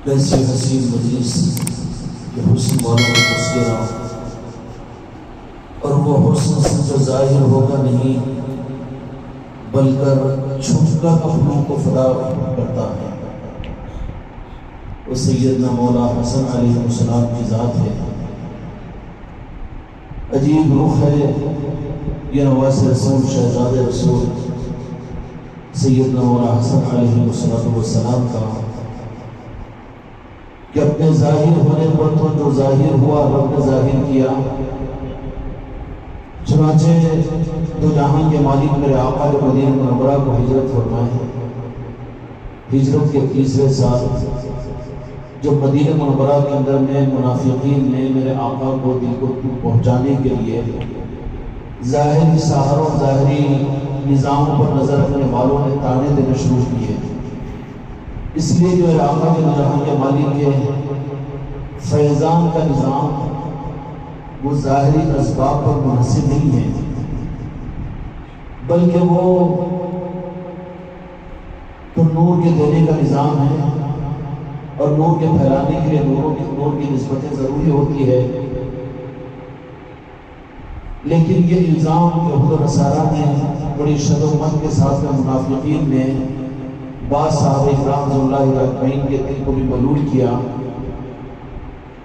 کیسے حسین مجلس کہ حسن والا مسکرا، اور وہ حسن سے جو ظاہر ہوگا نہیں بلکہ چھپ کر اپنوں کو فدا کرتا ہے، وہ سیدنا مولا حسن علیہ السلام کی ذات ہے۔ عجیب رخ ہے یہ نواز رسول شہزاد رسول سیدنا مولا حسن علیہ السلام کا، کہ اپنے ظاہر ہونے پر تو جو ظاہر ہوا رب نے ظاہر کیا۔ چنانچہ دو جہاں کے مالک میرے آقا جو مدینہ منورہ کو ہجرت فرمائے، ہجرت کے تیسرے سال جب مدینہ منورہ کے اندر میں منافقین نے میرے آقا کو دل کو پہنچانے کے لیے ظاہری سہاروں ظاہری نظاموں پر نظر رکھنے والوں نے تانے دینا شروع کیے، اس لیے جو آقا کے جہاں کے مالک کے فیضان کا نظام وہ ظاہری اسباب پر منحصر نہیں ہے، بلکہ وہ تو نور کے دینے کا نظام ہے، اور نور کے پھیلانے کے لیے نور کی نسبتیں ضروری ہوتی ہے۔ لیکن یہ الزام یہود و نصارہ نے بڑی شدت کے ساتھ میں منافقین نے بعض صحابہ اکرام رضی اللہ اجمعین کے دل کو بھی ملول کیا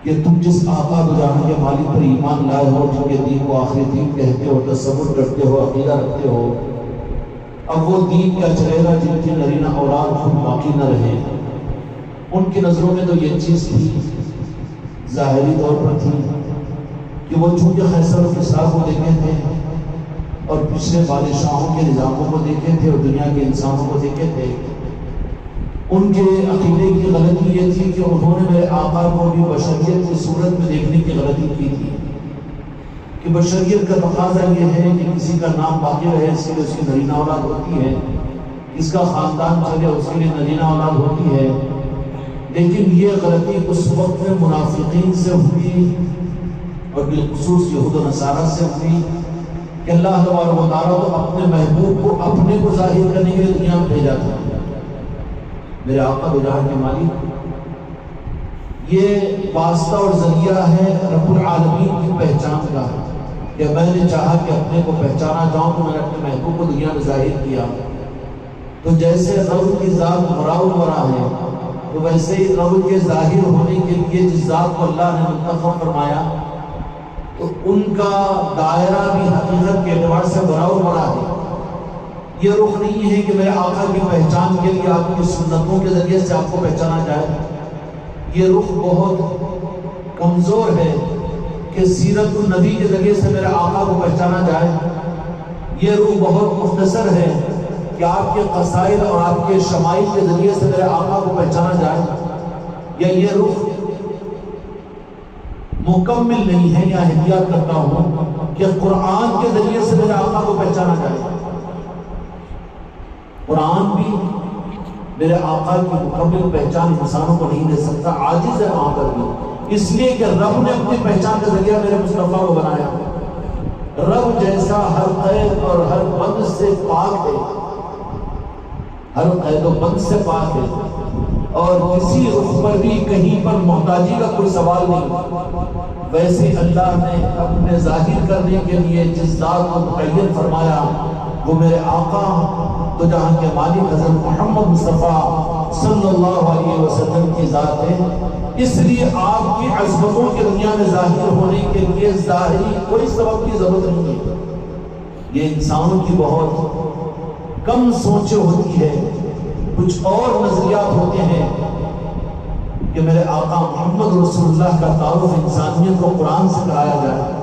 کہ تم جس آقا دو جہاں کے مالک پر ایمان لائے ہو، جن کے دین کو آخری دین کہتے ہو، تصور کرتے ہو، عقیدہ رکھتے ہو، اب وہ دین کیا چلے گا جن کی نرینہ اولاد خود باقی نہ رہے۔ ان کی نظروں میں تو یہ چیز تھی، ظاہری طور پر تھی، کہ وہ چونکہ قیصر و کسریٰ کو دیکھے تھے اور پچھلے بادشاہوں کے نظاموں کو دیکھے تھے اور دنیا کے انسانوں کو دیکھے تھے، ان کے عقیدے کی غلطی یہ تھی کہ انہوں نے میرے آقا کو بھی بشریت کی صورت میں دیکھنے کی غلطی کی تھی، کہ بشریت کا تقاضا یہ ہے کہ کسی کا نام باقی رہے، اس کے لیے اس کی نرینہ اولاد ہوتی ہے، اس کا خاندان چلے اس کے لیے نرینہ اولاد ہوتی ہے۔ لیکن یہ غلطی اس وقت میں منافقین سے ہوئی اور بالخصوص یہود و نصارہ سے ہوئی کہ اللہ تبارک و تعالیٰ تو اپنے محبوب کو اپنے کو ظاہر کرنے کے لیے دنیا میں بھیجا تھا۔ میرے آقا دو جہاں کے مالک یہ واسطہ اور ذریعہ ہے رب العالمین کی پہچان کا، کہ میں نے چاہا کہ اپنے کو پہچانا جاؤں تو میں نے اپنے محبوب کو دنیا میں ظاہر کیا۔ تو جیسے رب کی ذات مراؤ مرا ہے، تو ویسے ہی رب کے ظاہر ہونے کے لیے جس ذات کو اللہ نے منتخب فرمایا تو ان کا دائرہ بھی حقیقت کے اعتبار سے مراؤ مرا ہے۔ یہ رخ نہیں ہے کہ میرے آقا کی پہچان کے لیے آپ کی سنتوں کے ذریعے سے آپ کو پہچانا جائے، یہ رخ بہت کمزور ہے کہ سیرت النبی کے ذریعے سے میرے آقا کو پہچانا جائے، یہ رخ بہت مختصر ہے کہ آپ کے قصائد اور آپ کے شمائل کے ذریعے سے میرے آقا کو پہچانا جائے، یا یہ رخ مکمل نہیں ہے۔ یا احتیاط کرتا ہوں کہ قرآن کے ذریعے سے میرے آقا کو پہچانا جائے، قرآن بھی میرے آقا کی مکمل پہچان انسانوں کو نہیں دے سکتا، عاجز ہے وہاں پر بھی، اس لیے کہ رب نے اپنی پہچان کا ذریعہ میرے مصطفیٰ کو بنایا۔ رب جیسا ہر قید اور ہر بند سے پاک ہے، ہر قید و بند سے پاک ہے، اور کسی رخ پر بھی کہیں پر محتاجی کا کوئی سوال نہیں۔ ویسے اللہ نے اپنے ظاہر کرنے کے لیے جس ذات کو متعین فرمایا وہ میرے آقا تو جہاں کے مالک حضرت محمد مصطفیٰ صلی اللہ علیہ وسلم کی ذات ہے۔ اس لیے آپ کی عظمتوں کے دنیا میں ظاہر ہونے کے لیے ظاہری کوئی سبب کی ضرورت نہیں ہے۔ یہ انسانوں کی بہت کم سوچیں ہوتی ہے، کچھ اور نظریات ہوتے ہیں کہ میرے آقا محمد رسول اللہ کا تعارف انسانیت کو قرآن سے کرایا جائے،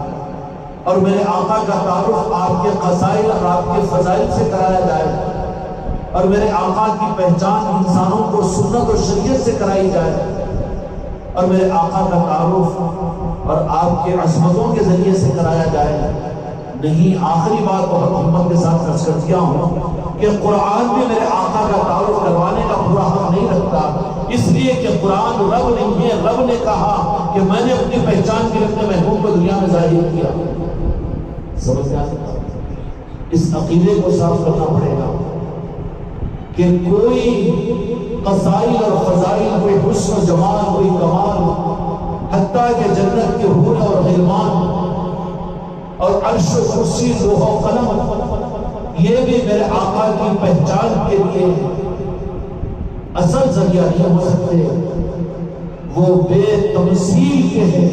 اور میرے آقا کا تعارف آپ کے قصائد اور آپ کے فضائل سے کرایا جائے، اور میرے آقا کی پہچان انسانوں کو سنت و شریعت سے کرائی جائے، اور میرے آقا کا تعارف اور آپ کے عظمتوں کے ذریعے سے کرایا جائے۔ نہیں، آخری بات بہت ہمت کے ساتھ عرض کر دیا ہوں کہ قرآن بھی میرے آقا کا تعارف کروانے کا پورا حق نہیں رکھتا، اس لیے کہ قرآن رب نہیں ہے۔ رب نے کہا کہ میں نے اپنی پہچان کے اپنے محبوب کو دنیا میں ظاہر کیا۔ سمجھ آ سکتا؟ اس عقیدے کو صاف کرنا پڑے گا کہ کوئی قصائل اور فضائل، کوئی حسن و جمال، کوئی کمال، حتیٰ کہ جنت کے حور اور غلمان اور عرش و کرسی لوح و قلم، یہ بھی میرے آقا کی پہچان کے لیے اصل ذریعہ نہیں ہو سکتے، وہ بے تمثیل کے ہیں۔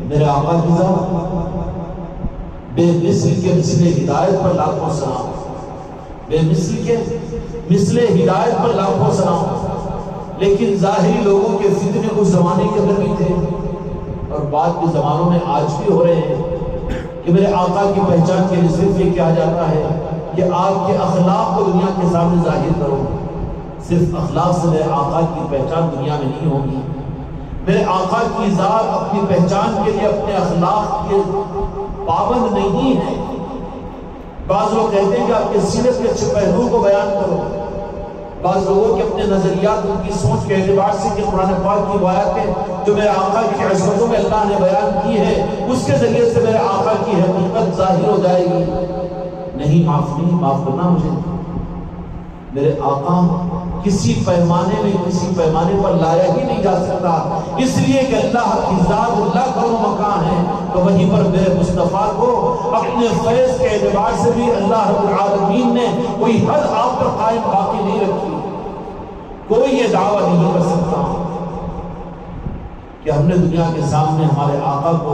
میرے آقا کی ذات بے مثل کے مثل ہدایت پر لاکھوں سلام، بے مثل کے مثل ہدایت پر لاکھوں سلام۔ لیکن ظاہری لوگوں کے فتنے اس زمانے کے اندر بھی تھے اور بعد کے زمانوں میں آج بھی ہو رہے ہیں کہ میرے آقا کی پہچان کے لیے صرف یہ کہا جاتا ہے کہ آپ کے اخلاق کو دنیا کے سامنے ظاہر کرو۔ صرف اخلاق سے میرے آقا کی پہچان دنیا میں نہیں ہوگی۔ میرے آقا کی ذات اپنی پہچان کے لیے اپنے اخلاق کے پابند نہیں ہے۔ بعض لوگ کہتے ہیں کہ آپ کے سیرت کے اچھے پہلوؤں کو بیان کرو، بعض لوگوں کے اپنے نظریات، ان کی سوچ کے اعتبار سے کہ قرآن پاک کی آیاتیں جو میرے آقا کی عظمتوں میں اللہ نے بیان کی ہے اس کے ذریعے سے میرے آقا کی حقیقت ظاہر ہو جائے گی۔ نہیں، معاف کرنا مجھے، میرے آقا کسی پیمانے میں کسی پیمانے پر لایا ہی نہیں جا سکتا، اس لیے کہ اللہ کی ذات اللہ کا وہ مکان ہے، تو وہیں پر میرے مصطفیٰ کو اپنے فیض کے اعتبار سے بھی اللہ رب العالمین نے کوئی حد آپ پر قائم باقی نہیں رکھی۔ کوئی یہ دعویٰ نہیں کر سکتا کہ ہم نے دنیا کے سامنے ہمارے آقا کو،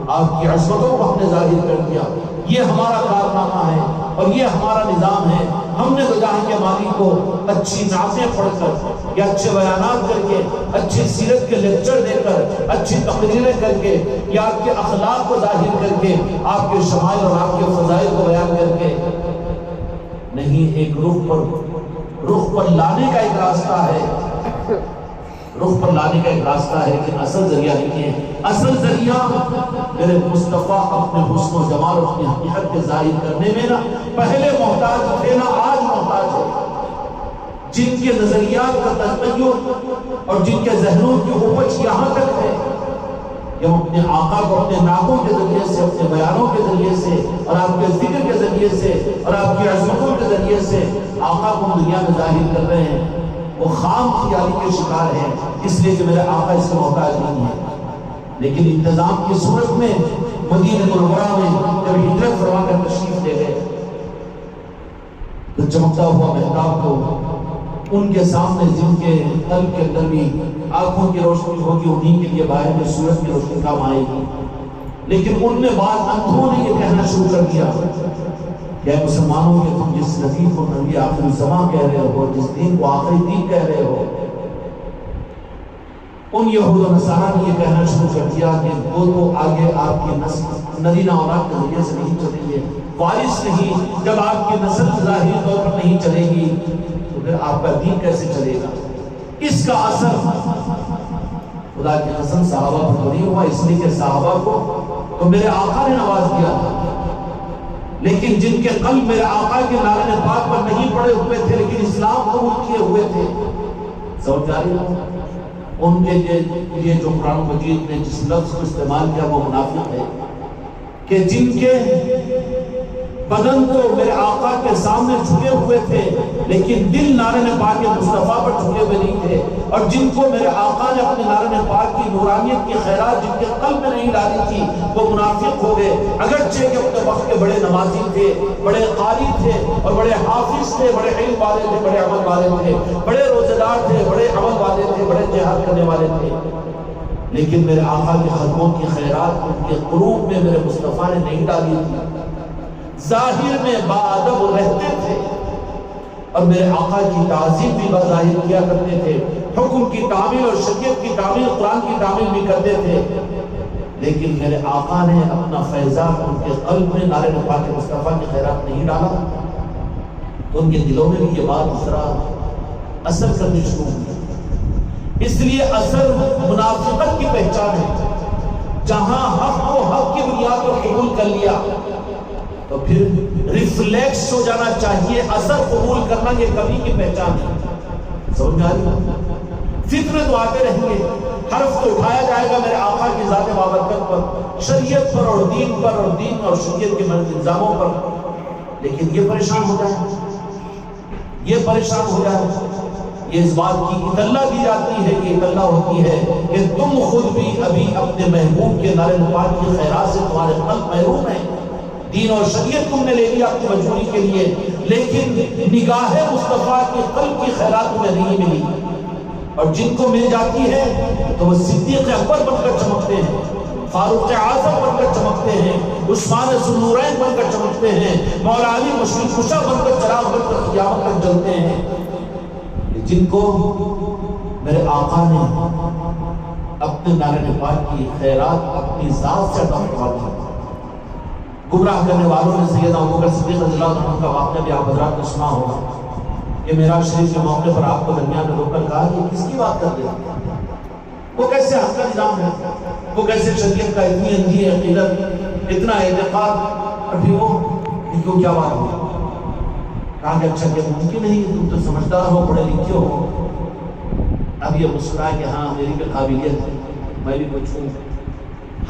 آپ کی عظمتوں کو ہم نے ظاہر کر دیا، یہ ہمارا کارنامہ ہے اور یہ ہمارا نظام ہے۔ ہم نے تو جہاں کے مالک کو اچھی نعتیں پڑھ کر یا اچھے بیانات کر کے، اچھی سیرت کے لیکچر دے کر، اچھی تقریریں کر کے، یا آپ کے اخلاق کو ظاہر کر کے، آپ کے شمائل اور آپ کے فضائل کو بیان کر کے نہیں، ایک رخ پر لانے کا ایک راستہ ہے، رخ پر لانے کا ایک راستہ ہے، لیکن اصل ذریعہ نہیں ہے۔ اصل ذریعہ میرے مصطفیٰ اپنے حسن و جمال اور اپنی حقیقت کے ظاہر کرنے میں نہ پہلے محتاج تھے نہ آج محتاج ہے۔ جن کے نظریات کا تطور اور جن کے ذہنوں کی اپج یہاں تک ہے کہ ہم اپنے آقا کو اپنے نعتوں کے ذریعے سے، اپنے بیانوں کے ذریعے سے اور آپ کے ذکر کے ذریعے سے اور آپ کی عظمتوں کے ذریعے سے آقا کو ہم دنیا میں ظاہر کر رہے ہیں، وہ خام خیالی کے شکار ہیں، اس لیے کہ میرے آقا اس کا محتاج نہیں ہے۔ لیکن انتظام کی صورت میں مدینہ منورہ میں جب ہجرت فرما کر تشریف لے گئے تو چمکتا ہوا محتاب کو ان کے سامنے، جن کے قلب کے اندر بھی آنکھوں کی روشنی ہوگی، انہیں کے لیے باہر میں سورج کی روشنی کام آئے گی، لیکن ان میں بعض اندھوں نے یہ کہنا شروع کر دیا کہ اے مسلمانوں کہ تم جس نبی کو نبی آخر الزمان کہہ رہے ہو، جس دین کو آخری دین کہہ رہے ہو، ان یہود و نصارہ نے یہ کہنا شروع کر دیا کہ وہ تو آگے آپ کی نسل نرینہ اولاد کے ذریعے سے نہیں چلیں گے، وارث نہیں، جب آپ کی نسل ظاہری طور پر نہیں چلے گی تو پھر آپ کا دین کیسے چلے گا؟ اس کا اثر خدا کی قسم صحابہ پر تو نہیں ہوا، اس لیے کہ صحابہ کو تو میرے آقا نے نواز دیا تھا، لیکن جن کے قلب میرے آقا کے نعرہ پاک پر نہیں پڑے ہوئے تھے لیکن اسلام قبول کیے ہوئے تھے، سمجھ آ رہی ہے؟ ان کے لیے جو قرآن مجید نے جس لفظ کو استعمال کیا وہ منافق ہے کہ جن کے بدن تو میرے آقا کے سامنے جھکے ہوئے تھے لیکن دل نعرہ پاک مصطفیٰ پر جھکے ہوئے نہیں تھے، اور جن کو میرے آقا نے اپنے نعرہ پاک کی نورانیت کی خیرات جن کے قلب میں نہیں ڈالی تھی وہ منافق ہو گئے، اگرچہ کہ اپنے وقت کے بڑے نمازی تھے، بڑے قاری تھے اور بڑے حافظ تھے، بڑے علم والے تھے، بڑے عمل والے تھے، بڑے روزہ دار تھے، بڑے عمل والے تھے، بڑے جہاد کرنے والے تھے، لیکن میرے آقا کے خدموں کی خیرات ان کے قلوب میں میرے مصطفیٰ نے نہیں ڈالی تھی، ظاہر میں باادب رہتے تھے اور میرے آقا کی تعظیم بھی بظاہر کیا کرتے تھے، حکم کی تعمیل اور شریعت کی تعمیل، قرآن کی تعمیل بھی کرتے تھے، لیکن میرے آقا نے اپنا فیضان ان کے قلب میں نعرہ پاک مصطفیٰ کی خیرات نہیں ڈالا تو ان کے دلوں میں بھی یہ بات اس طرح اثر کرنی شروع ہوئی۔ اس لیے اثر منافقت کی پہچان ہے، جہاں حق کو حق کی بنیاد پر قبول کر لیا تو پھر ریفلیکس ہو جانا چاہیے، اثر قبول کرنا یہ کمی کی پہچان ہے، سمجھ میں آ رہی؟ فتنے تو آتے رہیں گے، حرف تو اٹھایا جائے گا میرے آقا کی ذات بابرکت پر، شریعت پر اور دین اور شریعت کے الزاموں پر، لیکن یہ پریشان ہو جائے یہ اس بات کی اطلاع دی جاتی ہے، یہ اطلاع ہوتی ہے کہ تم خود بھی ابھی اپنے محبوب کے نال پاک کی خیرات سے تمہارے قلب محروم ہیں. دین اور شریعت تم نے لے لیا اپنی مجبوری کے لیے، لیکن نگاہ مصطفیٰ کے قلب کی خیرات تمہیں نہیں ملی. اور جن کو مل جاتی ہے تو وہ صدیق اکبر بن کر چمکتے ہیں، فاروق اعظم بن کر چمکتے ہیں، عثمان ذوالنورین بن کر چمکتے ہیں، مولا علی مشکل کشا بن کر چراغ بن کر قیامت تک جلتے ہیں. جن کو میرے آقا نے اپنے نارے پاک کی خیرات اپنی ذات سے عطا فرما دی. گمراہ کرنے والوں میں سیدنا ابوبکر صدیق رضی اللہ عنہ کا واقعہ بھی آپ حضرات نے سنا ہوگا کہ معراج شریف کے موقع پر آپ کو درمیان میں روک کر کہا کہ کس کی بات کر رہے ہیں؟ وہ کیسے حق کا نظام ہے، وہ کیسے شریعت کا اتنی اندھی عقیدت، اتنا اعتقاد، اور پھر وہ کیوں کیا بات ہوئی؟ کہا کہ اچھا کہ ممکن نہیں، تم تو سمجھدار ہو، پڑھے لکھے ہو. اب یہ مسکرائے کہ ہاں میری بھی قابلیت ہے، میں بھی کچھ ہوں.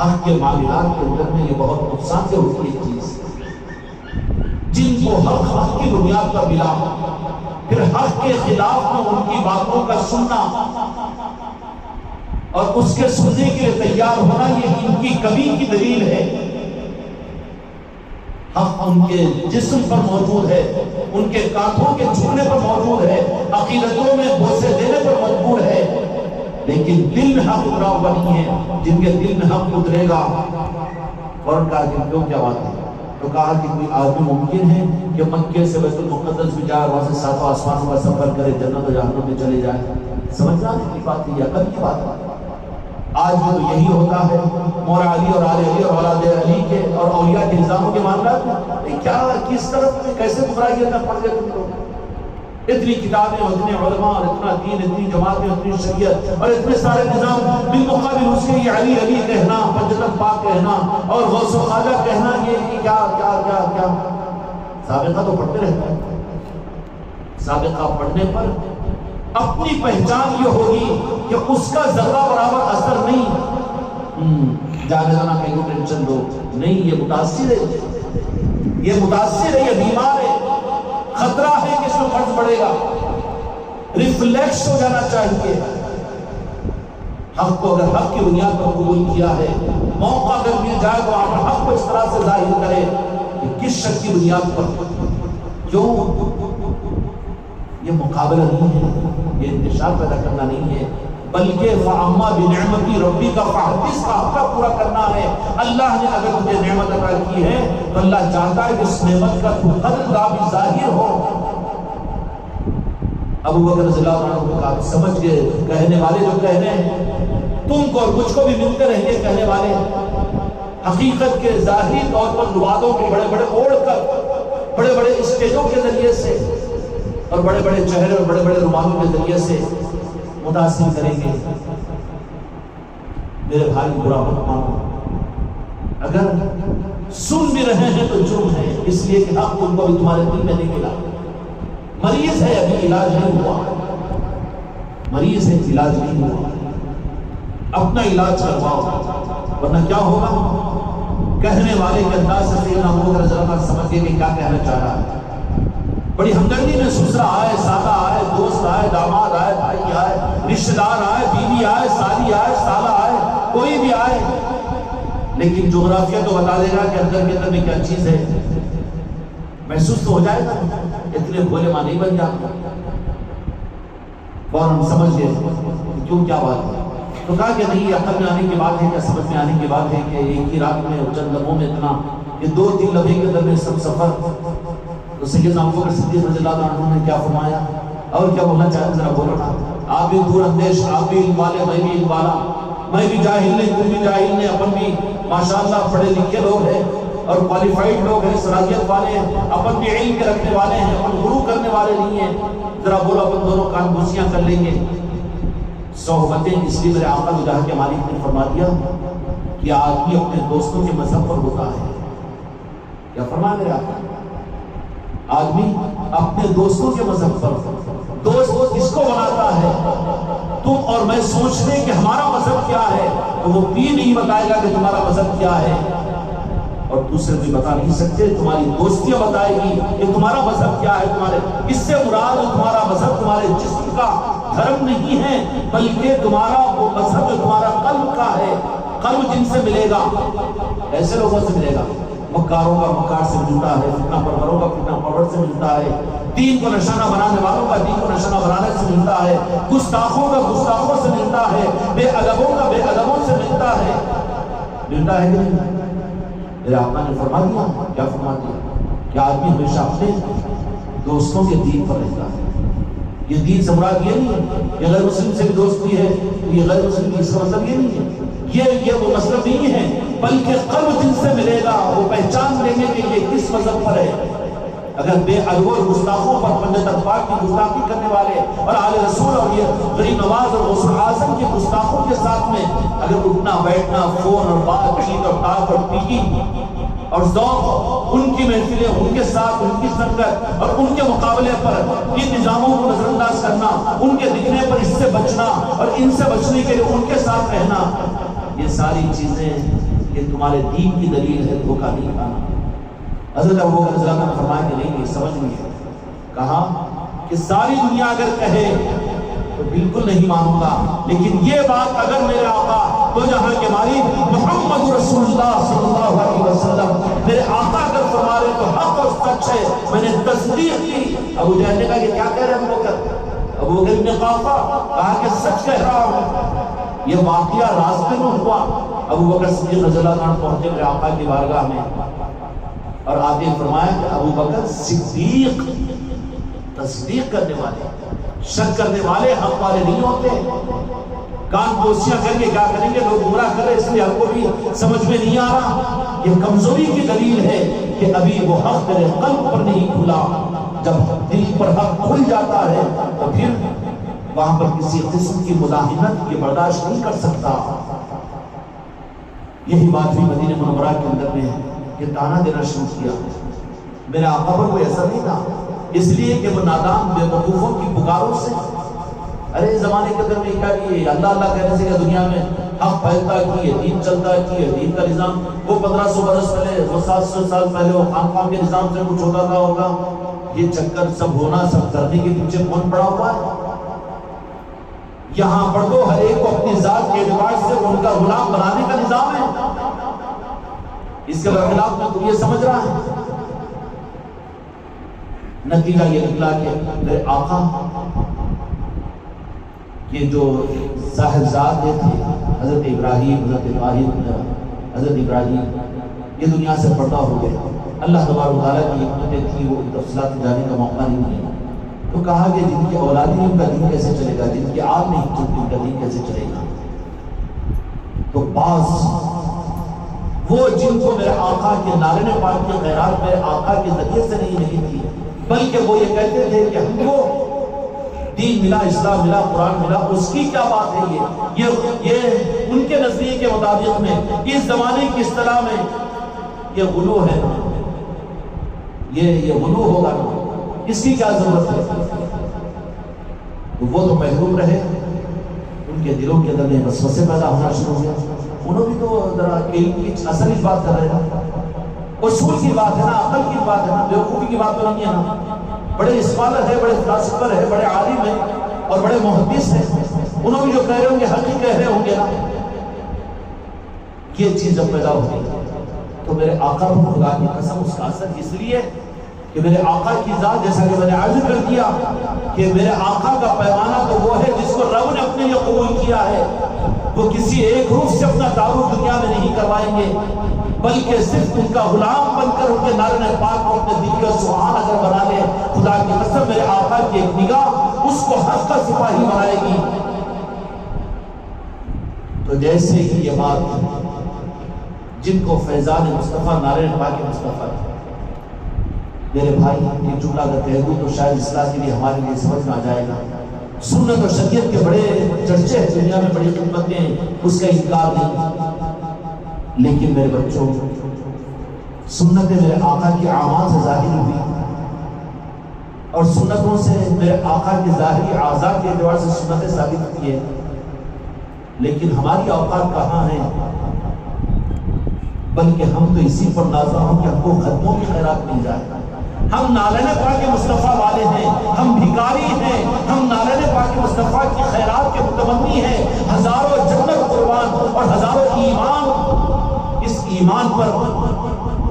حق کے معاملات کے اندر میں یہ بہت نقصان سے ہوتی ہے چیز. جن کو حق کی بنیاد پر ملا، پھر حق کے خلاف میں ان کی باتوں کا سننا اور اس کے سننے کے لیے تیار ہونا، یہ ان کی کمی کی دلیل ہے. حق ان کے جسم پر موجود ہے، ان کے کانٹوں کے چھونے پر موجود ہے، عقیدتوں میں بوسے دینے پر مجبور ہے، لیکن دل میں حق اترا ہوا نہیں ہے. جن کے دل میں حق اترے گا، فوراً کہا کہ کیوں کیا بات ہے؟ تو کہا کہ کوئی آدمی ممکن ہے کہ مکے سے بیت المقدس بھی جائے، وہاں سے ساتوں آسمانوں کا سفر کرے، جنت و جہنم میں چلے جائے؟ سمجھنا کی بات ہے، عقل کی بات ہے. آج بھی تو یہی ہوتا ہے. مولا علی اور آل علی اور اولاد علی کے اور اولیاء کے نظاموں کے معاملات میں کیا کس طرف میں کیسے گمراہیت میں پڑ گئے تم لوگ؟ اتنی کتابیں اور اتنے علماء اور اتنا دین، اتنی جماعتیں، اتنی شریعت اور اتنے سارے نظام، بالمقابل اس کے یہ علی علی کہنا، پنجتن پاک کہنا اور غوث و خواجہ کہنا، یہ کیا کیا کیا کیا سابقہ تو پڑھتے رہتے ہیں. سابقہ پڑھنے پر اپنی پہچان یہ ہوگی کہ اس کا ذرہ برابر اثر نہیں. جانے جانا کہیں ٹینشن دو نہیں، یہ متاثر ہے، یہ متاثر ہے، یہ بیمار ہے، خطرہ ہے کہ اس میں فرض پڑے گا. ریفلیکس ہو جانا چاہیے. حق کو اگر حق کی بنیاد پر قبول کیا ہے، موقع اگر مل جائے تو آپ حق کو اس طرح سے ظاہر کرے کہ کس شک کی بنیاد پر. کیوں؟ یہ مقابلہ نہیں ہے، یہ انتشار پیدا کرنا نہیں ہے، بلکہ فَأَمَّا بِنِعْمَتِ رَبِّكَ فَحَدِّثْ کا حق کا پورا کرنا ہے. اللہ نے اگر تجھے نعمت عطا کی ہے تو اللہ چاہتا ہے کہ اس نعمت کا تو قدردان ظاہر ہو. ابو بکر رضی اللہ عنہ کو کہا سمجھ گئے کہنے والے جو کہہ رہے ہیں، تم کو اور مجھ کو بھی ملتے رہیں گے کہنے والے. حقیقت کے ظاہری طور پر نوادوں کو بڑے بڑے اوڑھ کر، بڑے بڑے اسٹیجوں کے ذریعے سے اور بڑے بڑے چہرے اور بڑے بڑے رومالوں کے ذریعے سے متاثر کریں گے. میرے بھائی برا مت مانو، اگر سن بھی رہے ہیں تو جرم ہے، اس لیے کہ حق تم کو بھی تمہارے دل میں نہیں ملا. مریض ہے، ابھی علاج نہیں ہوا، مریض ہے، علاج نہیں ہوا، اپنا علاج کرواؤ، ورنہ کیا ہوگا؟ کہنے والے کے انداز سے سیدنا ابو بکر رضی اللہ عنہ سمجھ گئے کہ کیا کہنا چاہ رہا ہے. بڑی ہمدردی میں سسرا آئے، سادہ آئے، دوست آئے، داماد آئے، بھائی آئے، رشتہ دار آئے، بیوی آئے، سالی آئے، سالہ آئے، کوئی بھی آئے، لیکن جغرافیہ تو بتا دے گا کہ اندر کے اندر میں کیا چیز ہے. محسوس تو ہو جائے گا، اتنے بھولے ماں نہیں بن جاتے. فوراً سمجھ گئے کیوں کیا بات ہے. تو کہا کہ نہیں، عقل میں آنے کی بات ہے، کیا سمجھ میں آنے کی بات ہے کہ ایک ہی رات میں چند لمحوں میں اتنا، یہ 2-3 لمحے کے درمیان سب سفر. تو سیدنا ابو بکر صدیق رضی اللہ عنہ نے کیا فرمایا اور کیا بولنا چاہتے ذرا بولو نا. آپ بھی دور اندیش، آپ بھی علم والے، میں بھی علم والا، میں بھی جاہل نہیں، تم بھی جاہل نہیں، اپن بھی ماشاءاللہ پڑھے لکھے لوگ ہیں اور کوالیفائڈ لوگ ہیں، صلاحیت والے ہیں، اپن بھی علم کے رکھنے والے ہیں، اپن غرور کرنے والے نہیں ہیں. ذرا بولو، اپن دونوں کان گوسیاں کر لیں گے. صحبتیں اس لیے میرے آقا جہاں کے مالک نے فرما دیا کہ آدمی اپنے دوستوں کے مذہب پر ہوتا ہے. کیا فرما میرے آقا؟ آدمی اپنے دوستوں کے مذہب پر، دوست اس کو بناتا ہے. تم اور میں سوچ لیں کہ ہمارا مذہب کیا ہے تو وہ بھی نہیں بتائے گا کہ تمہارا مذہب کیا ہے، اور دوسرے بھی بتا نہیں سکتے. تمہاری دوستیاں بتائے گی کہ تمہارا مذہب کیا ہے. تمہارے اس سے مراد تمہارا مذہب تمہارے جسم کا دھرم نہیں ہے، بلکہ تمہارا وہ مذہب جو تمہارا قلب کا ہے، قلب جن سے ملے گا، ایسے لوگوں سے ملے گا، مکاروں کا مکار سے ملتا ہے، فتنہ پروروں کا فتنہ پرور سے ملتا ہے، دین کو نشانہ بنانے والوں کا دین کو نشانہ بنانے سے ملتا ہے، گستاخوں کا گستاخوں سے ملتا ہے، بے ادبوں کا بے ادبوں سے ملتا ہے کہ نہیں؟ میرے آقا نے فرما دیا، کیا فرما دیا کہ آدمی ہمیشہ اپنے دوستوں کے دین پر رہتا ہے۔ یہ دین سے مراد یہ نہیں ہے کہ غیر مسلم سے بھی دوستی ہے، یہ غیر مسلم اس کا مطلب یہ نہیں ہے، یہ وہ مطلب نہیں ہے، بلکہ قلب جن سے ملے گا وہ پہچان لیں گے کہ یہ کس مذہب پر ہے۔ اگر بے ادب اور گستاخوں پر پنجت پاک کی گستاخی کرنے والے اور آل رسول اور یہ غریب نواز اور غوث اعظم کے گستاخوں کے ساتھ میں اگر اٹھنا بیٹھنا، فون اور بات چیت اور ٹاک اور ٹیکی اور ذوق، ان کی محفلیں، ان کے ساتھ ان کی سنگت اور ان کے مقابلے پر ان نظاموں کو نظر انداز کرنا، ان کے دکھنے پر اس سے بچنا اور ان سے بچنے کے لیے ان کے ساتھ رہنا، یہ ساری چیزیں یہ تمہارے دین کی دلیل ہے، دھوکہ نہیں کھانا۔ حضرت ابوبکر رضی اللہ عنہ نے فرمایا کہ نہیں، یہ سمجھ نہیں ہے۔ کہا کہ ساری دنیا اگر کہے تو بالکل نہیں مانوں گا، لیکن یہ بات اگر میرے آقا تو جہاں کے مالک محمد رسول اللہ صلی اللہ علیہ وسلم میرے آقا اگر فرما رہے تو حق اور سچ ہے، میں نے تصدیق کی۔ ابو جہل نے کہا کہ کیا کہہ رہے ہیں ابوبکر؟ ابوبکر ابن قحافہ کہا کہ سچ کہہ رہا ہوں۔ یہ واقعہ راستے میں ہوا۔ ابوبکر صدیق رضی اللہ عنہ پہنچے میرے آقا کی بارگاہ میں اور آتے فرمایا کہ ابوبکر صدیق، تصدیق کرنے والے، شک کرنے والے حق والے نہیں ہوتے۔ کان پوسیاں کر کے کیا کریں گے، لوگ گمراہ کر رہے، اس لیے ہم کو بھی سمجھ میں نہیں آ رہا۔ یہ کمزوری کی دلیل ہے کہ ابھی وہ حق تیرے قلب پر نہیں کھلا۔ جب دل پر حق کھل جاتا ہے تو پھر وہاں پر کسی قسم کی مداہنت یہ برداشت نہیں کر سکتا۔ یہی بات بھی مدینہ منورہ کے اندر میں کہ تانا دینا شروع کیا۔ میرے آقا پر کوئی ایسا نہیں تھا، اس لیے کہ وہ نادان بے وقوفوں کی پکاروں سے، ارے زمانے کے اندر میں کیا کہ اللہ اللہ کہنے سے کہ دنیا میں حق پھیلتا کی ہے، دین چلتا کی ہے، دین کا نظام وہ 1500 برس پہلے، وہ 700 سال پہلے وہ خان کے نظام سے کچھ ہوتا تھا ہوگا۔ یہ چکر سب ہونا، سب کرنے کے پیچھے کون پڑا ہوا ہے؟ یہاں پر تو ہر ایک کو اپنی ذات کے اعتبار سے ان کا غلام بنانے کا نظام ہے۔ اس کے برخلاف میں تو یہ سمجھ رہا ہے۔ نتیجہ یہ نکلا کہ میرے آقا کے جو صاحبزاد تھے، حضرت ابراہیم، حضرت ابراہیم یہ دنیا سے پردہ ہو گئے۔ اللہ تبارک و تعالیٰ کی حکمتیں تھی، وہ تفصیلات جانے کا موقع نہیں ملا۔ تو کہا کہ جن کی اولاد نہیں ان کا دین کیسے چلے گا، جن کی آل نہیں تو ان کا دین کیسے چلے گا؟ تو بعض وہ جن کو میرے آقا کے نارین پاک کی خیرات میرے آقا کے ذریعے سے نہیں ملی تھی، بلکہ وہ یہ کہتے تھے کہ ہم کو دین ملا، اسلام ملا، قرآن ملا، اس کی کیا بات ہے؟ یہ ان کے نزدیک کے مطابق میں اس زمانے کی اصطلاح میں یہ غلو ہے، یہ غلو ہوگا نا، اس کی کیا ضرورت ہے؟ تو وہ تو محروم رہے، ان کے دلوں کے اندر وسوسے پیدا ہونا شروع ہو گیا۔ انہوں بھی تو ذرا علم کی اصل اس بات کر رہے ہیں، اصول کی بات ہے نا، عقل کی بات ہے نا، بیوقوفی کی بات تو نہیں ہے نا۔ بڑے اسکالر ہے، بڑے فلاسفر ہے، بڑے عالم ہیں اور بڑے محدث ہیں، انہوں بھی جو کہہ رہے ہوں گے حق ہی کہہ رہے ہوں گے نا۔ یہ چیز جب پیدا ہوئی تو میرے آقا پر خدا کی قسم اس کا اثر اس لیے کہ میرے آقا کی ذات، جیسا کہ میں نے عرض کر دیا کہ میرے آقا کا پیمانہ تو وہ ہے جس کو رب نے اپنے لیے قبول کیا ہے۔ وہ کسی ایک روح سے اپنا تعارف دنیا میں نہیں کروائیں گے، بلکہ صرف ان کا غلام بن کر ان کے نارین پاک کو اپنے دل کا سبحان اگر بنا لے، خدا کی قسم میرے آقا کی ایک نگاہ اس کو حق کا سپاہی بنائے گی۔ تو جیسے ہی یہ بات جن کو فیضان مصطفیٰ نارین پاک مصطفیٰ، میرے بھائی یہ جملہ اگر کہہ دوں تو شاید اصلاح کے لیے ہمارے لیے سمجھ میں آ جائے گا۔ سنت اور شریعت کے بڑے چرچے ہیں دنیا میں، بڑی خدمتیں، اس کا انکار نہیں، لیکن میرے بچوں سنتیں میرے آقا کی اعمال سے ظاہر ہوئی اور سنتوں سے میرے آقا کے ظاہری اعضاء کے اعتبار سے سنتیں ثابت ہوئی ہے، لیکن ہماری اوقات کہاں ہیں؟ بلکہ ہم تو اسی پر نازا ہوں کہ ہم کو ختموں کی خیرات مل جائے، ہم نالین پاک مصطفیٰ والے ہیں، ہم بھکاری ہیں، ہم نالین پاک مصطفیٰ کی خیرات کے متمنی ہیں، ہزاروں جنت قربان اور ہزاروں ایمان، اس ایمان پر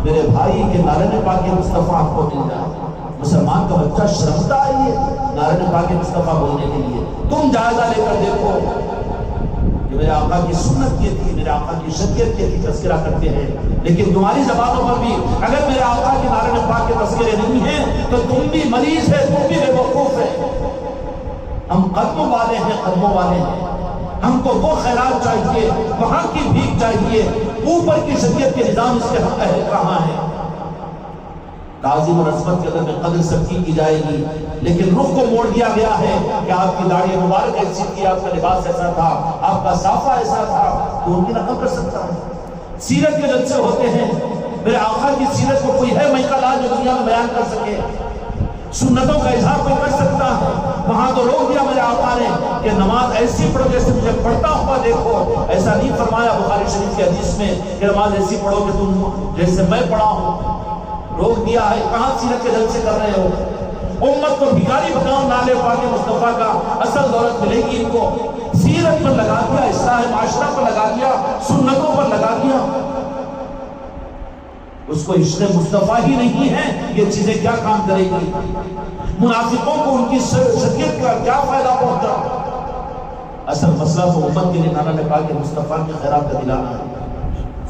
میرے بھائی کے نالین پاک مصطفیٰ آپ کو مل جائے۔ مسلمان کا بچہ شرمتا ہے یہ نالین پاک مصطفیٰ بولنے کے لیے؟ تم جائزہ لے کر دیکھو کہ میرے آقا کی سنت یہ تھی، میرے آقا کی شریعت یہ تھی، تذکرہ کرتے ہیں، لیکن تمہاری زبانوں پر بھی اگر میرے آقا کے نالین پاک کے تذکرے نہیں ہیں تو تم بھی مریض ہے، تم بھی بے وقوف ہے۔ ہم قدموں والے ہیں، قدموں والے ہیں، ہم کو وہ خیرات چاہیے، وہاں کی بھیک چاہیے، اوپر کی شریعت کے نظام اس کے اہل کہاں ہے؟ تعظیم اور عظمت کے اندر میں قدر سب کی جائے گی، لیکن رخ کو موڑ دیا گیا ہے کہ آپ کی داڑھی مبارک ایسی تھی، آپ کا لباس ایسا تھا، آپ کا صافہ ایسا تھا، تو ان کی نقل کر سکتا ہے۔ سیرت کے جلسے ہوتے ہیں، میرے آقا کی سیرت کو کوئی ہے میکا لا جو دنیا میں بیان کر سکے؟ سنتوں کا اظہار کوئی کر سکتا ہے؟ وہاں تو روک دیا میرے آقا نے کہ نماز ایسی پڑھو جیسے مجھے پڑھتا ہوا دیکھو۔ ایسا نہیں فرمایا بخاری شریف کی حدیث میں کہ نماز ایسی پڑھو کہ تم جیسے میں پڑھا ہوں۔ روک دیا ہے۔ کہاں سیرت کے جلسے کر رہے ہو؟ امت کو بھکاری بتاؤ، نالے پاک مصطفیٰ کا اصل دولت ملے گی ان کو۔ سیرت پر لگا دیا، اصلاح معاشرہ پر لگا دیا، سنتوں پر لگا دیا، اس کو عشق مصطفیٰ ہی نہیں ہے، یہ چیزیں کیا کام کرے گی؟ منافقوں کو ان کی شریعت کا کیا فائدہ پہنچا؟ اصل مسئلہ تو امت کے لیے نالے پاک مصطفیٰ کے خیرات کا دلانا ہے۔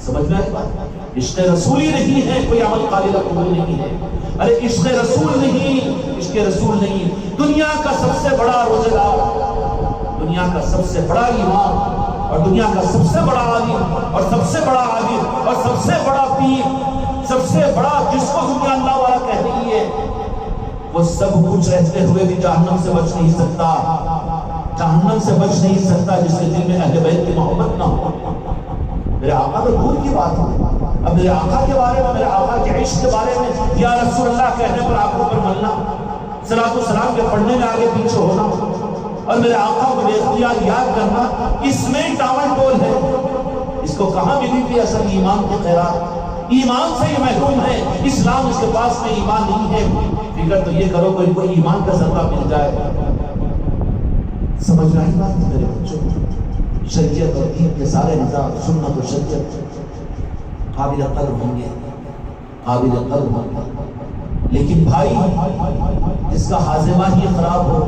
سمجھ میں آئی بات؟ عشق رسول ہی نہیں ہے، کوئی عمل قابل قبول نہیں ہے۔ ارے عشق رسول نہیں، عشق رسول نہیں، دنیا کا سب سے بڑا روزے دار، دنیا کا سب سے بڑا امام، اور دنیا کا سب سے بڑا عالم، اور سب سے بڑا عابد، اور سب سے بڑا پیر، سب سے بڑا جس کو دنیا اللہ والا کہہ رہی ہے، وہ سب کچھ رہتے ہوئے بھی جہنم سے بچ نہیں سکتا، جہنم سے بچ نہیں سکتا جس کے دل میں اہل بیت کی محبت نہ ہو۔ میرے آقا تو دور کی بات ہے، اب میرے آقا کے بارے میں، میرے آقا کے عشق کے بارے میں یا رسول اللہ کہنے پر آنکھوں پر ملنا، صلاۃ و سلام کے پڑھنے میں آگے پیچھے ہونا، اور میرے آقا کو بے اختیار یاد کرنا، اس میں ٹاول ٹول ہے۔ اس کو کہاں ملی تھی اصل ایمان کی خیرات؟ ایمان سے یہ محروم ہے، اسلام اس کے پاس میں ایمان نہیں ہے۔ فکر تو یہ کرو کوئی کوئی ایمان کا صدقہ مل جائے۔ سمجھ میں آئی بات میرے بچوں؟ شریعت اور دین کے سارے نظام، سنت و شریعت قابل قدر ہوں گے، قابل قدر ہوں گے، لیکن بھائی جس کا ہاضمہ ہی خراب ہو،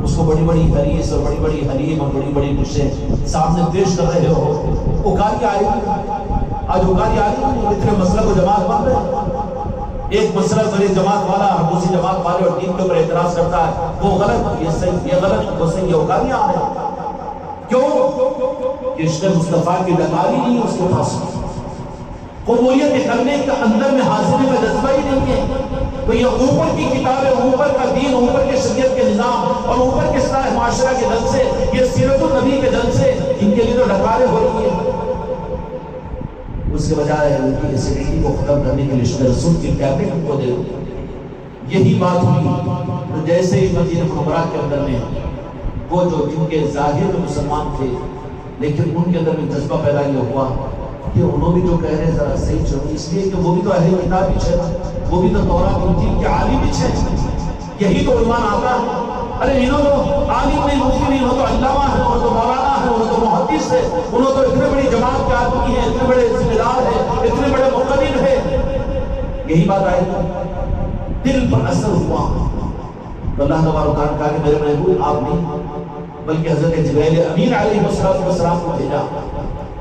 اس کو بڑی بڑی حدیث اور بڑی بڑی حلیم اور بڑی بڑی ڈشیں سامنے پیش کر رہے ہو، اوکاری آئی، آج اوکاری آئی، اتنے مسئلہ کو جماعت بن رہے، ایک مسئلہ بڑے جماعت والا دوسری جماعت والے اور دین کے اوپر اعتراض کرتا ہے، وہ غلط، یہ صحیح، یہ غلط، وہ صحیح، یہ اوکاریاں آ رہے ہیں۔ کیوں؟ کہ عشق مصطفیٰ کی ڈکاری نہیں اس کے پاس، قبولیت کرنے کے اندر میں حاضری میں جذبہ ہی نہیں ہے۔ تو یہ اوپر کی کتابیں، اوپر کا دین، اوپر کے شریعت کے نظام اور اوپر کے اصلاح معاشرہ کے دل سے، یہ سیرت النبی کے دل سے، ان کے لیے تو ڈکاریں ہو رہی ہیں۔ اس کے بجائے ان کی زندگی کو ختم کرنے کے لیے عشق رسول کی ٹیبلٹ ان کو دے دو۔ یہی بات ہوئی تو جیسے ہی مدینہ منورہ کے اندر میں وہ جو جن کے ظاہر میں مسلمان تھے لیکن ان کے اندر میں جذبہ پیدا یہ ہوا کہ انہوں بھی جو کہہ رہے ہیں ذرا صحیح چلو، اس لیے کہ وہ بھی تو اہل کتاب بھی چھے، وہ بھی تو تورات انجیل کے عالم بھی چھے، یہی تو عنوان آتا ہے۔ ارے انہوں تو عالم نہیں، مفتی نہیں، انہوں تو علامہ ہے، انہوں تو مولانا ہے، انہوں تو محدث ہے، انہوں تو اتنے بڑی جماعت کے آدمی ہیں، اتنے بڑے ذمہ دار ہیں، اتنے بڑے مقتدر ہیں۔ یہی بات آئی، دل پر اثر ہوا تو اللہ تبارک و تعالیٰ نے کہا کہ میرے محبوب آپ نہیں بلکہ حضرت جبرائیل امین علیہ السلام کو بھیجا،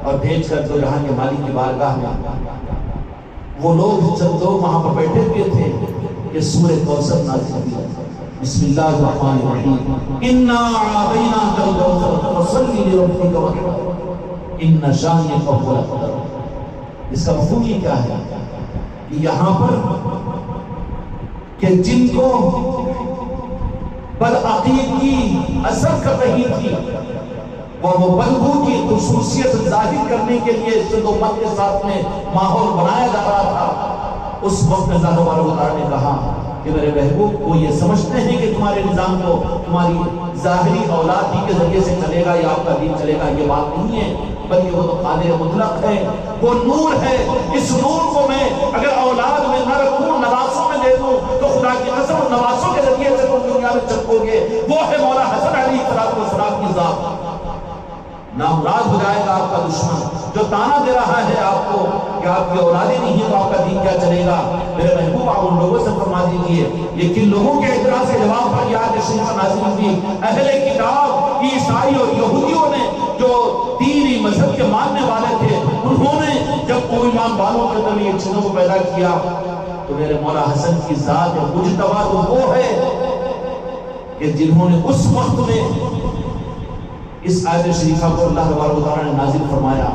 اور بھیج کر دو جہاں کے مالک کی بارگاہ میں وہ لوگ جب لوگ وہاں پر بیٹھے ہوئے تھے کہ سورہ کوثر نازل ہوئی، بسم اللہ الرحمن الرحیم، انا اعطیناک الکوثر فصل لربک وانحر ان شانئک هو الابتر۔ اس کا مفہوم یہ کیا ہے کہ یہاں پر کہ جن کو بدعقیدگی اثر کر رہی تھی، وہ بدبو کی خصوصیت ظاہر کرنے کے لیے جد و مت کے ساتھ میں ماحول بنایا جا رہا تھا، اس وقت میں اللہ تبارک و تعالیٰ نے کہا کہ میرے محبوب وہ یہ سمجھتے ہیں کہ تمہارے نظام کو تمہاری ظاہری اولاد ہی کے ذریعے سے چلے گا یا آپ کا دین چلے گا، یہ بات نہیں ہے، بلکہ وہ تو قادر مطلق ہے، وہ نور ہے۔ اس نور کو میں اگر اولاد میں نہ رکھوں، نواسوں میں دے دوں تو خدا کی قسم و نوازوں کے ذریعے سے تم دنیا میں چمکو گے. وہ ہے مولا حسن علیہ السلام کی ذات. نامراد ہو جائے گا آپ کا دشمن جو تانا دے رہا ہے آپ کو کہ آپ کی اولادیں نہیں ہیں تو آپ کا دین کیا چلے گا. میرے محبوب آپ ان لوگوں سے فرما دیجئے یہ کن لوگوں کے اعتراض کے جواب پر یہ آیت شریف نازل ہوئی. اہل کتاب عیسائی اور یہودیوں نے جو دینی مذہب کے ماننے والے تھے انہوں نے جب وہ ایمان والوں کے اندر یہ چیزوں کو پیدا کیا تو میرے مولا حسن کی ذات مجتبی تو وہ ہے کہ جنہوں نے اس وقت میں اس آیت شریفہ کو اللہ تبارک و تعالیٰ نے نازل فرمایا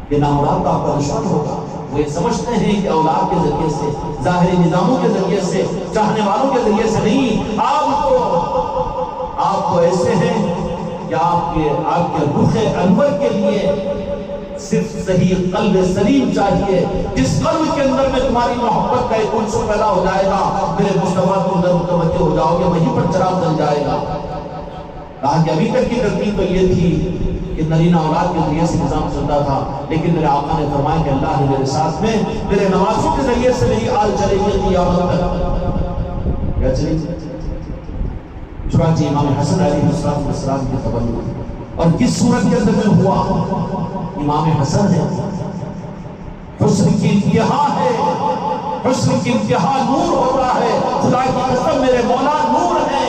کہ نامراد کا آپ کا دشمن ہوگا. وہ یہ سمجھتے ہیں کہ اولاد کے ذریعے سے ظاہری نظاموں کے ذریعے سے چاہنے والوں کے ذریعے سے نہیں. آپ تو ایسے ہیں کہ آپ کے رخ انور کے لیے صرف صحیح قلب سلیم چاہیے. جس قلب کے اندر میں تمہاری محبت کا ایک عنصر پیدا ہو جائے گا میرے مصطفیٰ کے اندر متوجہ ہو جاؤ گے, وہیں پر چراغ جل جائے گا. کہا کہ ابھی تک کی ترتیب تو یہ تھی کہ نرینہ اولاد کے ذریعے سے نظام چلتا تھا, لیکن میرے آقا نے فرمایا کہ اللہ نے میرے ساتھ میں میرے نوازوں کے ذریعے سے میری آل چلے گی قیامت تک. کیا چلے گی؟ چنانچہ امام حسن علیہ السلام کی تولد اور کس صورت کے اندر میں ہوا؟ امام حسن ہے, حسن کی انتہا ہے, حسن کی انتہا نور ہوتا ہے. خدا کی قسم میرے مولا نور ہے,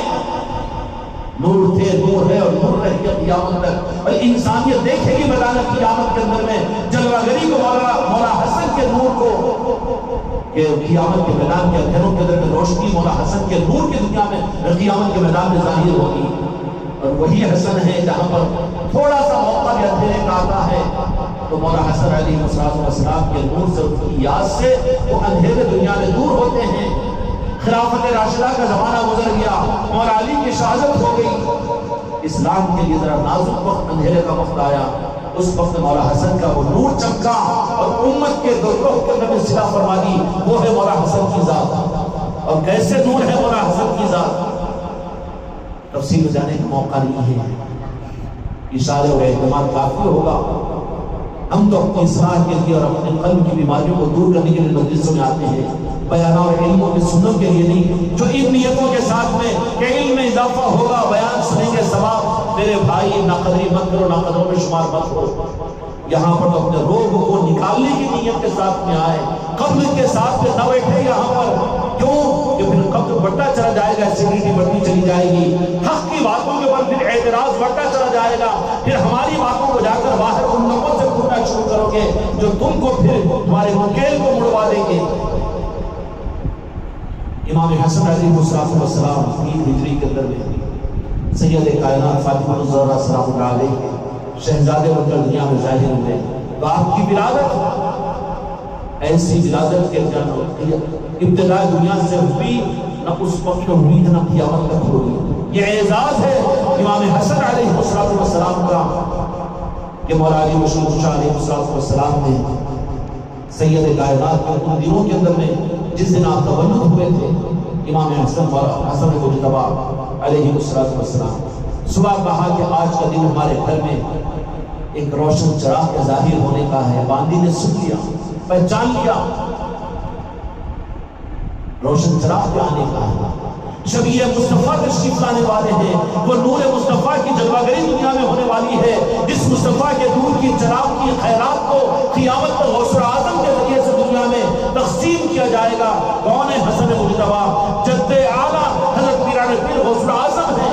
نور تھے, نور ہے اور نور رہے گا قیامت تک. اور انسانیت دیکھے گی میدان قیامت کے اندر میں جلوہ گری کو مولا حسن کے نور کو کہ قیامت کے میدان کے اندھیروں کے اندر میں روشنی مولا حسن کے نور کی دنیا میں قیامت کے میدان میں ظاہر ہوگی. اور وہی حسن ہے جہاں پر تھوڑا سا موقع بھی اندھیرے کا آتا ہے تو مولا حسن علیہ السلام کے نور سے, ان کی یاد سے وہ اندھیرے دنیا میں دور ہوتے ہیں. خلافت راشدہ کا زمانہ گزر گیا, مولا علی کی شہادت ہو گئی. اسلام کے لیے ذرا نازک وقت, اندھیرے کا وقت آیا. اس وقت مولا حسن کا وہ نور چمکا اور امت کے گروہ کے اندر صلہ فرما دی. وہ ہے مولا حسن کی ذات. اور کیسے نور ہے مولا حسن کی ذات, تفصیل میں جانے کا موقع نہیں ہے. اشارے اور اعتماد کافی ہوگا. ہم تو اپنی اصلاح کے لیے اور اپنے قلب کی بیماریوں کو دور کرنے کے لیے مجلسوں میں آتے ہیں, بیان اور علموں کی سنوں کے لیے نہیں. جو ان نیتوں کے ساتھ میں کہ علم میں اضافہ ہوگا, بیان سنیں گے ثواب, میرے بھائی ناقدری مت کرو, ناقدروں میں شمار مت ہو. یہاں پر تو اپنے روگ کو نکالنے کی نیت کے ساتھ میں آئے, قبر کے ساتھ میں نہ بیٹھے یہاں پر. کیوں کہ پھر قبر بڑھتا چلا جائے گا, ایسیڈیٹی بڑھتی چلی جائے گی, حق کی باتوں کے اوپر پھر اعتراض بڑھتا چلا جائے گا. پھر ہماری باتوں کو جا کر باہر ان لوگوں سے پوچھنا شروع کرو گے جو تم کو پھر تمہارے مکیل کو مڑوا دیں گے. امام حسن علیہ السلام 3 ہجری کے اندر میں سید کائنات فاطمہ الزہرا سلام اللہ علیہ شہزادے بن کر دنیا میں ظاہر ہوئے. تو آپ کی ولادت ایسی ولادت کے جانو ابتداء دنیا سے ہوئی نہ اس وقت ہوئی نہ قیامت تک ہوگی. یہ اعزاز ہے امام حسن علیہ السلام کا کہ مولا علی مشہور علیہ السلام نے سید کائنات کے ان دنوں کے اندر میں جس دن آپ تولد ہوئے تھے امام حسن مجتبی علیہ السلام صبح کہا کہ آج کا دن ہمارے گھر میں ایک روشن چراغ کے ظاہر ہونے کا ہے. باندی نے سن لیا, پہچان لیا, روشن چراغ پہ آنے کا ہے. شبیہ مصطفیٰ تشریف لانے والے ہیں. وہ نور مصطفیٰ کی جلوہ گری دنیا میں ہونے والی ہے. جس مصطفیٰ کے نور کی چراغ کی خیرات کو قیامت پر غوث اعظم کے ذریعے سے دنیا میں تقسیم کیا جائے گا. کون ہے حسن مجتبی؟ جد اعلیٰ حضرت پیران پیر غوث اعظم ہے.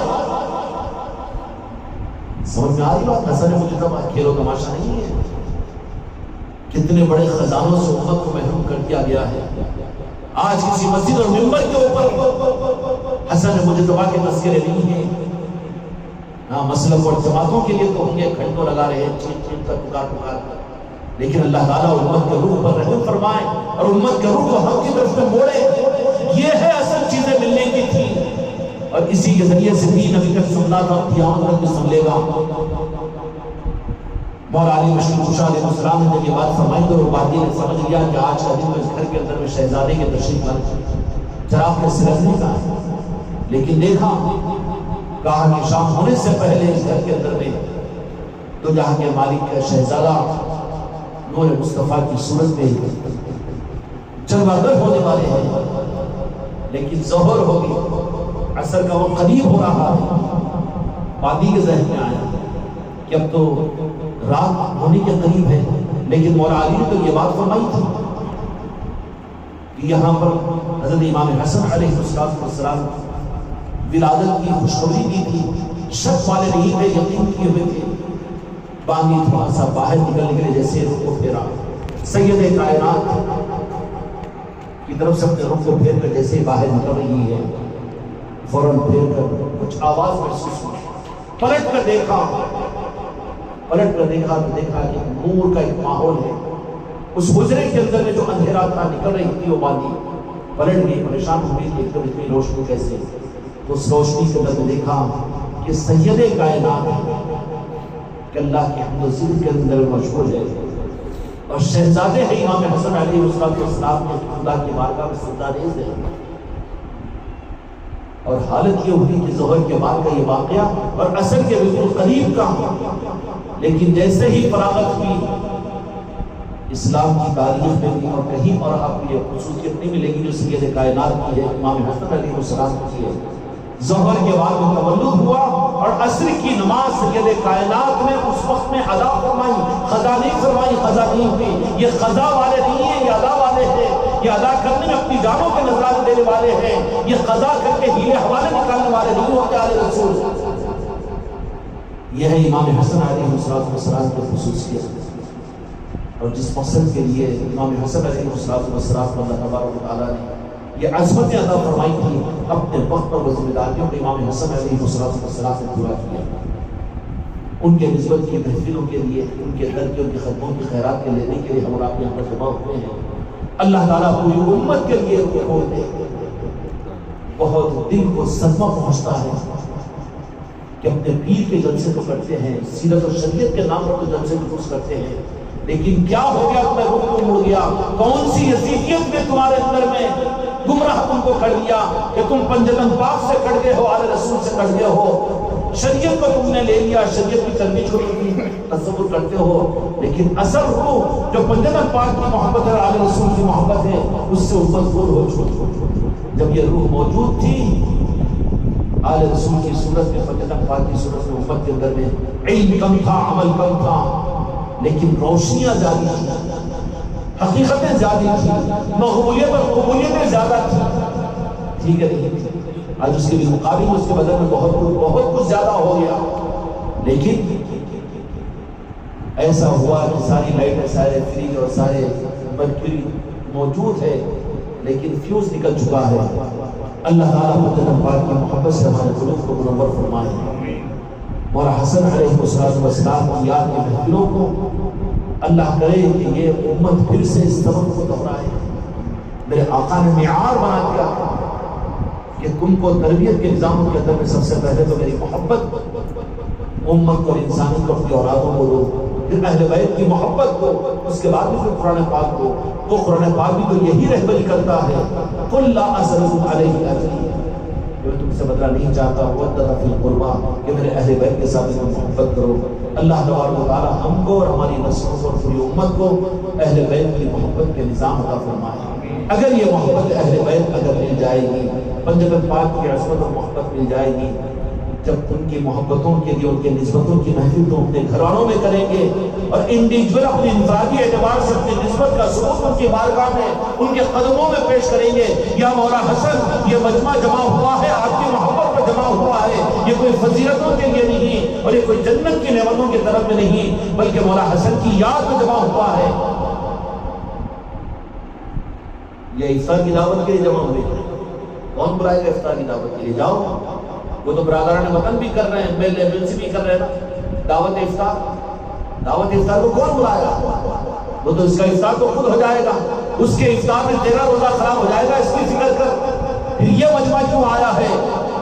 سمجھ میں آ رہی بات؟ حسن مجتبی کھیل و تماشا نہیں ہے. کتنے بڑے خزانوں سے امت کو محروم کر دیا گیا ہے. آج کسی مسجد اور ممبر کے اوپر حسن مجتبی کے تذکرے نہیں ہیں. ہاں مسلک اور جماعتوں کے لیے تو ہوں گے, گھنٹوں لگا رہے ہیں, چین چین کر پکار, لیکن اللہ تعالیٰ امت کے روح پر رحم فرمائے اور امت کے روح کو حق کی طرف میں موڑے. یہ ہے اصل چیزیں ملنے کی تھی اور اسی کے ذریعے سے دین ابھی تک سننا تھا, قیامت تک بھی سنلے گا. مولا علی مشہور علیہ السلام نے جب یہ بات فرمائی تو وہ بادی نے سمجھ لیا کہ آج کا دن تو اس گھر کے اندر میں شہزادے کے تشریف لانے چراغ کے سلسلے کا ہے. لیکن دیکھا, کہا کہ شام ہونے سے پہلے اس گھر کے اندر میں تو جہاں کے مالک کا شہزادہ نور مصطفیٰ کی صورت میں جنگاگر ہونے والے ہیں، لیکن ظہر ہوگی، عصر کا وقت قریب ہو رہا ہے، پادی کے ذہن میں آیا کہ اب تو رات ہونے کے قریب ہے، لیکن مولا علی نے تو یہ بات فرمائی تھی کہ یہاں پر حضرت امام حسن علیہ السلام ولادت کی خوشخبری دی تھی، شک والے نہیں تھے، یقین کیے ہوئے تھے۔ باندھی تھوڑا سا باہر نکلنے کے لیے جیسے رخ کو پھیرا، سید کائنات کی طرف سے اپنے رخ کو پھیر کر جیسے باہر نکل رہی ہے، فوراً پھیر کر کچھ آواز محسوس ہوئی، پلٹ کر دیکھا تو دیکھا کہ نور کا ایک ماحول ہے، اس حجرے کے اندر میں جو اندھیرا تھا نکل رہی تھی وہ باندھی پلٹ گئی، پریشان ہو گئی کہ ایک تو اتنی روشنی کیسے؟ تو اس روشنی کے اندر میں دیکھا کہ سید کائنات کہ اللہ کی حمد و ذکر کے اندر مشغول ہے، اور شہزادے ہیں امام حسن علیہ السلام کے خدا کی بارگاہ میں سجدہ ریز ہے، اور حالت یہ ہوئی کہ ظہر کے بعد کا یہ واقعہ اور عصر کے بالکل قریب کا، لیکن جیسے ہی فراغت ہوئی اسلام کی تاریخ میں بھی اور کہیں اور آپ کو یہ خصوصیت نہیں ملے گی جو سید کائنات کی ہے، امام حسن علیہ السلام کی ہے۔ ظہر کے بعد میں تولد ہوا اور عصر کی نماز سید کائنات نے اس وقت میں ادا فرمائی، قضا نہیں فرمائی، قضا نہیں ہوئی۔ یہ قضا والے نہیں ہیں، یہ ادا والے ہیں، یہ ادا کرنے میں اپنی جانوں کے نذرانے دینے والے ہیں، یہ قضا کر کے ہیلے حوالے نکالنے والے نہیں ہوتے آل رسول۔ یہ ہے امام حسن علیہ السلام کی خصوصیت، اور جس مقصد کے لیے امام حسن علیہ السلام کو اللہ تبارک و تعالیٰ نے یہ عظمت عطا فرمائی تھی، اپنے وقت اور ذمہ داریوں کو امام حسن علیہ السلام نے پورا کیا۔ ان کے نسبت کی محفلوں کے لیے، ان کے در کے، ان کے خدموں کی خیرات کے لینے کے لیے ہم اور آپ یہاں پر جمع ہوئے ہیں۔ اللہ تعالیٰ پوری امت کے لیے کھول دے۔ بہت دل کو صدمہ پہنچتا ہے کہ اپنے پیر کے جلسے تو کرتے ہیں، سیرت اور شریعت کے نام پر تو جلسے درست کرتے ہیں، لیکن کیا ہو گیا؟ تمہیں رخ کو مڑ گیا؟ کون سی حیثیت میں تمہارے اندر میں گمراہ تم کو کر دیا کہ تم پنجتن پاک سے کٹ گئے ہو، آل رسول سے کٹ گئے ہو، شریعت کو تم نے لے لیا، شریعت کی ترویج کو تم تصور کرتے ہو، لیکن اصل روح جو پنجتن پاک کی محبت ہے، آل رسول کی محبت ہے، اس سے امت دور ہو چکی۔ جب یہ روح موجود تھی آل رسول کی صورت میں، پنجتن پاک کی صورت میں، امت کے اندر میں علم کم تھا، عمل کم تھا، لیکن روشنیاں زیادہ تھیں، حقیقتیں زیادہ تھیں، مقبولیت اور قبولیتیں زیادہ تھیں، ٹھیک ہے نہیں تھی۔ آج اس کے مقابل اس کے بدل میں بہت کچھ زیادہ ہو گیا، لیکن ایسا ہوا کہ ساری لائٹیں، سارے فریج اور سارے مرکری موجود ہے، لیکن فیوز نکل چکا ہے۔ اللہ تعالیٰ پنجتن پاک کی محبت سے ہمارے قلوب کو منور فرمائے، اور حسن علیہ السلام کی یاد کے محفلوں کو اللہ کرے کہ یہ امت پھر سے اس سبق کو دہرائے۔ میرے آقا نے معیار بنا دیا کہ تم کو تربیت کے نظاموں کے اندر میں سب سے پہلے تو میری محبت امت کو اور انسانی کو، اپنی اولادوں کو دو، پھر اہل بیت کی محبت کو، اس کے بعد بھی پھر قرآن پاک کو۔ وہ قرآن پاک بھی تو یہی رہبری کرتا ہے، قل لا اسألکم علیہ اجرا، جو تم سے بدلہ نہیں چاہتا، وَدَّ فِي الْقُرْبَى، کہ میرے اہل بیت کے ساتھ محبت کرو۔ اللہ تبارک و تعالیٰ ہم کو اور ہماری نسلوں کو اور پوری امت کو اہل بیت کی محبت کے نظام عطا فرمائے۔ اگر یہ محبت اہل بیت اگر مل جائے گی، پنجتن پاک کی عظمت اور محبت مل جائے گی، جب ان کی محبتوں کے لیے، ان کے نسبتوں کی محفل تو اپنے گھرانوں میں کریں گے، اور انڈیویجول اپنے انفرادی اعتبار سے اپنی نسبت کا ثبوت ان کی بارگاہ میں، ان کے قدموں میں پیش کریں گے، یا مولا حسن یہ مجمع جمع ہوا ہے آپ کی محبت پر جمع ہوا ہے، یہ کوئی فضیلتوں کے لیے نہیں اور یہ کوئی جنت کی نعمتوں کی طرف میں نہیں، بلکہ مولا حسن کی یاد میں جمع ہوا ہے۔ یہ افطار کی دعوت کے لیے جمع ہوئے، کون بلائے گا افطار کی دعوت کے لیے؟ جاؤ، وہ تو برادران وطن بھی کر رہے ہیں، MLA MLC بھی کر رہے ہیں دعوت افطار کو کون بلائے گا؟ وہ تو اس کا افطار تو خود ہو جائے گا، اس کے افطار میں تیرا روزہ خراب ہو جائے گا، اس کی فکر کر۔ پھر یہ مجمع کیوں آیا ہے؟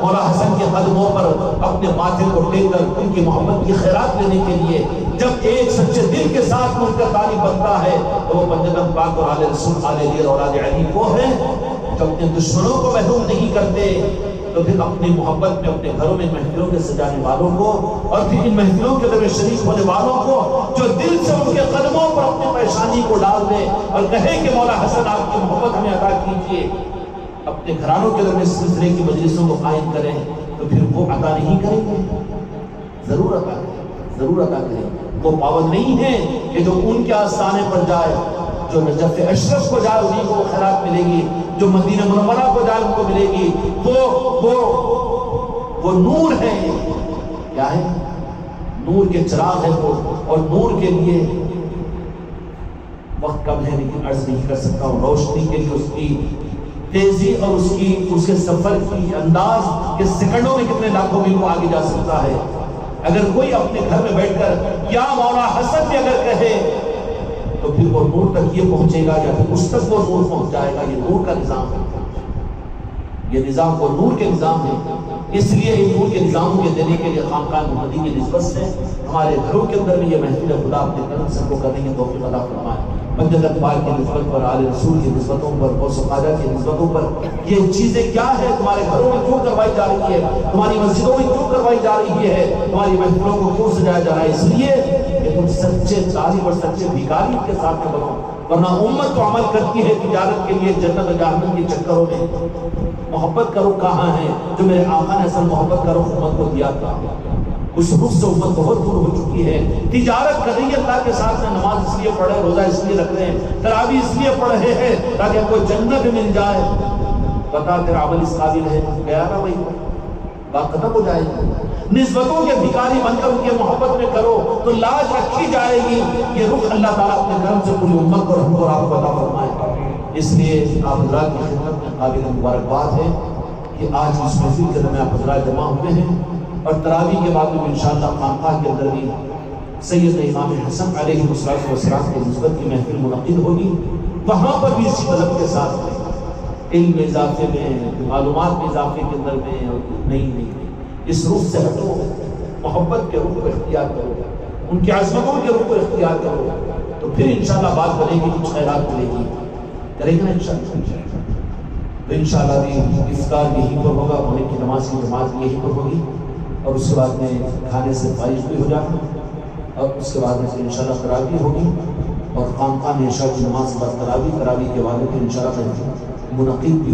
مولا حسن کے قدموں پر اپنے ماتھے کو ٹیک کر ان کی محبت کی خیرات لینے کے لیے۔ جب ایک سچے دل کے ساتھ مل کر طالب بنتا ہے تو وہ پنجتن پاک اور آل رسول، آل علی اور آل علی وہ ہیں جو اپنے دشمنوں کو محروم نہیں کرتے، تو پھر اپنی محبت میں اپنے گھروں میں محفلوں کے سجانے والوں کو اور پھر ان محفلوں کے اندر شریک ہونے والوں کو جو دل سے ان کے قدموں پر اپنی پریشانی کو ڈال دے اور کہے کہ مولا حسن آپ کی محبت ہمیں عطا کیجیے، اپنے گھرانوں کے اندر اس سلسلے کی مجلسوں کو قائم کریں، تو پھر وہ عطا نہیں کریں گے؟ ضرور عطا کریں، ضرور عطا کریں۔ وہ پابند نہیں ہے کہ جو ان کے آستانے پر جائے، جو نجف اشرف کو جائے انہیں کو خیرات ملے گی، جو مدینہ منورہ کو جائے ان کو ملے گی۔ وہ نور ہے، کیا ہے؟ نور کے چراغ ہے وہ، اور نور کے لیے وقت کم ہے لیکن عرض نہیں کر سکتا ہوں، روشنی کے لیے اس کی تیزی اور اس کے سفر کی انداز کے سیکنڈوں میں کتنے لاکھوں میل کو آگے جا سکتا ہے۔ اگر کوئی اپنے گھر میں بیٹھ کر یا مولا حسن بھی اگر کہے تو پھر وہ نور تک یہ پہنچے گا یا پھر اس تک وہ نور پہنچ جائے گا۔ یہ نور کا نظام ہے، یہ نظام وہ نور کے نظام ہے۔ اس لیے ان نور کے نظاموں کے دینے کے لیے خانقاہ محمدی کی نسبت سے ہمارے گھروں کے اندر بھی یہ محفل خدا اپنے کرم سے کو کرنے کی توفیق عطا فرمائے۔ مدد اقبال کی نسبت پر، آل رسول کی نسبتوں پر، غوث خواجہ کی نسبتوں پر یہ چیزیں کیا ہے تمہارے گھروں میں کیوں کروائی جا رہی ہے، تمہاری مسجدوں میں کیوں کروائی جا رہی ہے، تمہاری محفلوں کو کیوں سجایا جا رہا ہے؟ اس لیے کہ تم سچے طالب اور سچے بھکاری کے ساتھ بنو، ورنہ امت تو عمل کرتی ہے تجارت کے لیے جنت و جہنم کے چکروں میں۔ محبت کرو کہاں ہے جو میرے آقا نے اصل محبت کرو امت کو دیا تھا؟ اس رخ سے امت بہت دور ہو چکی ہے۔ تجارت کر رہی ہے اللہ کے ساتھ میں، نماز اس لیے پڑھے، روزہ اس لیے رکھ رہے ہیں، تراویح اس لیے پڑھ رہے ہیں تاکہ ہم کو جنت مل جائے۔ بتا تیرا عمل اس قابل ہے؟ گیا نا بھائی، بات ختم ہو جائے گی۔ نسبتوں کے بھکاری بن کر ان کے محبت میں کرو تو لاج رکھی جائے گی۔ یہ رخ اللہ تعالیٰ اپنے کرم سے پوری امت کو ہم کو آپ کو عطا فرمائے۔ اس لیے آپ حضرات کی خدمت میں قابل مبارکباد ہے کہ آج اس محفل کے درمیان حضرات جمع ہوئے ہیں، اور تراویح کے بعد میں انشاءاللہ خانقاہ کے اندر بھی سید امام حسن علیہ السلام کی نسبت کی محفل منعقد ہوگی۔ وہاں پر بھی اسی طلب کے ساتھ علم اضافے میں، معلومات میں اضافے کے اندر میں نہیں اس رخ سے ہٹو، محبت کے رخ کو اختیار کرو، ان کی عظمتوں کے رخ کو اختیار کرو، تو پھر انشاءاللہ بات بنے گی، کچھ خیرات ملے گی، کریں گے نا انشاءاللہ۔ تو انشاءاللہ بھی افطار یہیں پر ہوگا، ہونے کی نماز کی جماعت یہیں پر ہوگی، اور اس کے بعد میں کھانے سے فارغ بھی ہو جاتا ہوں، اور اس کے بعد میں انشاءاللہ تراویح ہوگی، اور خانقاہ میں عشاء کی نماز کے بعد تراویح کے بعد پھر انشاءاللہ منعقد بھی